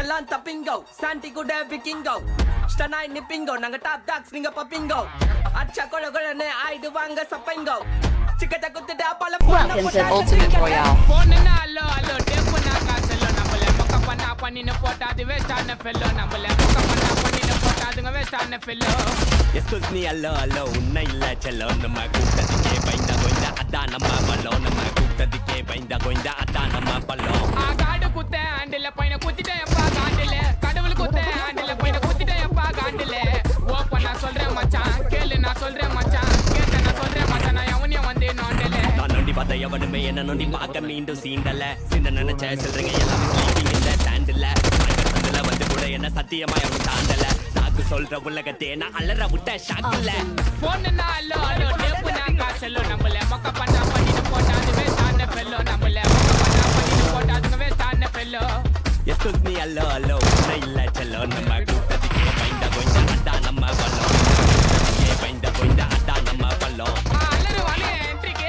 எல்லாம் தப்பிங்கோ சாண்டி கூட விக்கிங்கோ ஸ்டனாய் நிப்பிங்கோ நாங்க டாப் டாக்ஸ் நீங்க பப்பிங்கோ அச்சா கொல கொலனே ஆயிடுவாங்க சப்பைங்கோ சிக்கட்ட குத்துட்டு அப்பல Welcome to Ultimate Royale. போனேன்னா அல்லோ அல்லோ டேப்பு நான் காசல்லோ நம்மள மொக்க பண்ணா பண்ணின போட்டா அது வேஸ்டான ஃபெல்லோ நம்மள மொக்க பண்ணா பண்ணின போட்டா அதுங்க வேஸ்டான ஃபெல்லோ எஸ்கூஸ் மீ அல்லோ அல்லோ உன்னை இல்ல செல்லோ நம்ம கூட்டத்துக்கே பயந்த கோய்ந்தா அதான் நம்ம பல்லோ நம்ம கூட்டத்துக்கே பயந்த கோய்ந்தா அதான் நம்ம பல்லோ காடு குத்த ஆண்டில பையனை குத்திட்டேன் எப்பா காண்டில கடவுள் குத்த ஆண்டில பையனை குத்திட்டேன் எப்பா காண்டில ஓப்ப நான் சொல்றேன் மச்சான் கேளு நான் சொல்றேன் மச்சான் கேட்ட நான் சொல்றேன் மச்சான் நான் எவனையும் வந்து நோண்டல நான் நொண்டி பார்த்த எவனுமே என்ன நொண்டி பார்க்க மீண்டும் சீண்டல சின்ன நினைச்ச சொல்றீங்க எல்லாமே ஸ்லீப்பிங் இந்த ஸ்டாண்டில் சந்தில வந்து கூட என்ன சத்தியமா எவன் தாண்டல சாக்கு சொல்ற உலகத்தே நான் அலற விட்ட ஷாக்கில்ல போனேன்னா அல்லோ அல்லோ டேப்பு நான் காசல்லோ நம்மள மொக்க பண்ணா பண்ணின போட்டா அது வேஸ்டான ஃபெல்லோ நம்மள மொக்க பண்ணா பண்ணின போட்டா அதுங்க வேஸ்டான ஃபெல்லோ எஸ்கூஸ் மீ அல்லோ அல்லோ உன்னை இல்ல செல்லோ நம்ம கூட்டத்துக்கே பயந்த கோய்ந்தா அதான் நம்ம பல்லோ கூட்டத்துக்கே பயந்த கோய்ந்தா அதான் நம்ம பல்லோ அல்லரு வானே என்ட்ரிக்கு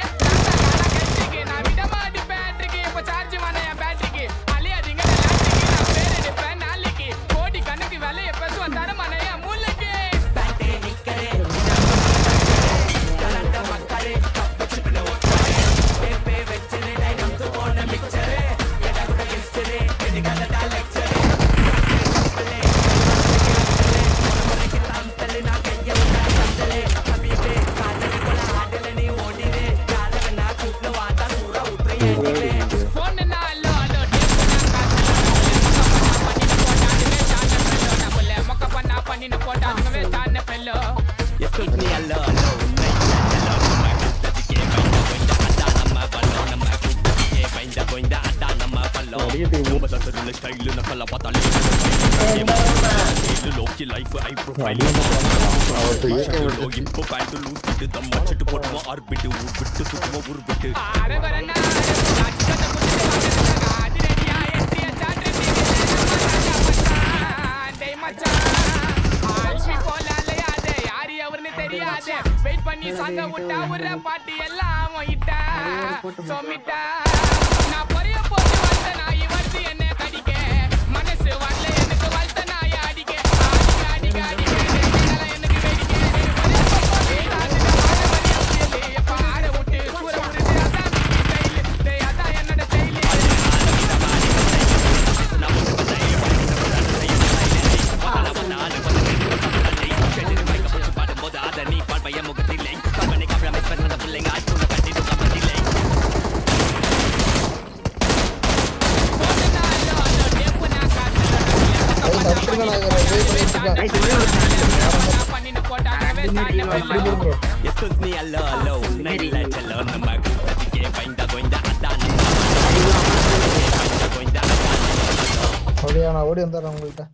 என்ட்ரிக்கு நான் விடமா அடிப்பேன் என்ட்ரிக்கு இப்போ சார்ஜ் வானே என் பேட்டரிக்கு அழியாதீங்க லாஸ்டிக்கு நான் பேர் எடுப்பேன் நாளைக்கு கோடி கணக்கு விலைய பேசுவேன் தரமானே என் மூளைக்கு பேட்டே நிக்கரே கலண்ட மக்களே கப்பச்சுட்டு ஓட்டரே டேப்பே வெச்சரே டைனம்ஸ் போன மிக்சரே எடா கூட கெஸ்டரே எதிகால டாலெக்சரே கப்பலே நமக்கு தாம்தலே நான் கைய உண்டாலே ஹபீபே காதலி போல ஆடல நீ ஓடிரே யாரவனா கூப்ல வாடா சூரா உத்ரையே போனேன்னா அல்லோ அல்லோ மொக்க பண்ணா பண்ணின போட்டா அதுங்க வேஸ்டான ஃபெல்லோ எஸ்கூஸ் மீ அல்லோ அல்லோ உன்னை இல்ல நம்ம கூட்டத்துக்கே பயந்த கோய்ந்தா அதான் நம்ம பல்லோ நம்ம கூட்டத்துக்கே பயந்த கோய்ந்தா அதான் நம்ம பல்லோ நம்ம தத்தருள்ள ஸ்டைல் நக்கல பார்த்தாலே லோக்கி லைஃப் ஐ ப்ரொஃபைல் இப்போ பேண்ட் லூஸ் கிட்டு தம் வச்சிட்டு போட்டுவோம் ஆர்பிட்டு விட்டு சுத்துவோம் உருபிட்டு அரகரனா அச்சத குத்து அது ரெடியா என்ட்ரியா சாட்ரி டேய் மச்சான் ஆல்சி போலாலே அது யார் எவர்னு தெரியாது வெயிட் பண்ணி சாங்க விட்டா ஒரு பாட்டி எல்லாம் இட்டா சொமிட்டா நான் பொரிய போட்டு வந்த நாய் வருது என்ன கடிக்க மனசு வரல எனக்கு வளர்த்த நாய் அடிக்க அடிக்க அடிக்க எனக்கு வெடிக்க பாட விட்டு சூற விட்டு அதான் ஸ்டைல் அதான் என்னோட ஸ்டைல் பாடும்போது அதை நீ பாட்பைய முகத்தில்லை கம்பெனி கப்பலமை பண்ண பிள்ளைங்க ஆட்சி கட்டிட்டு கம்பெனிலை எஸ்கூஸ் மீ அல்லோ அல்லோ உன்னை இல்ல செல்லோ நம்ம கூட்டத்துக்கே பயந்த கோய்ந்தா அதான் நம்ம பயந்த கோய்ந்தா அதான் நம்ம அப்படியா நான் ஓடி வந்துடுறேன் உங்கள்கிட்ட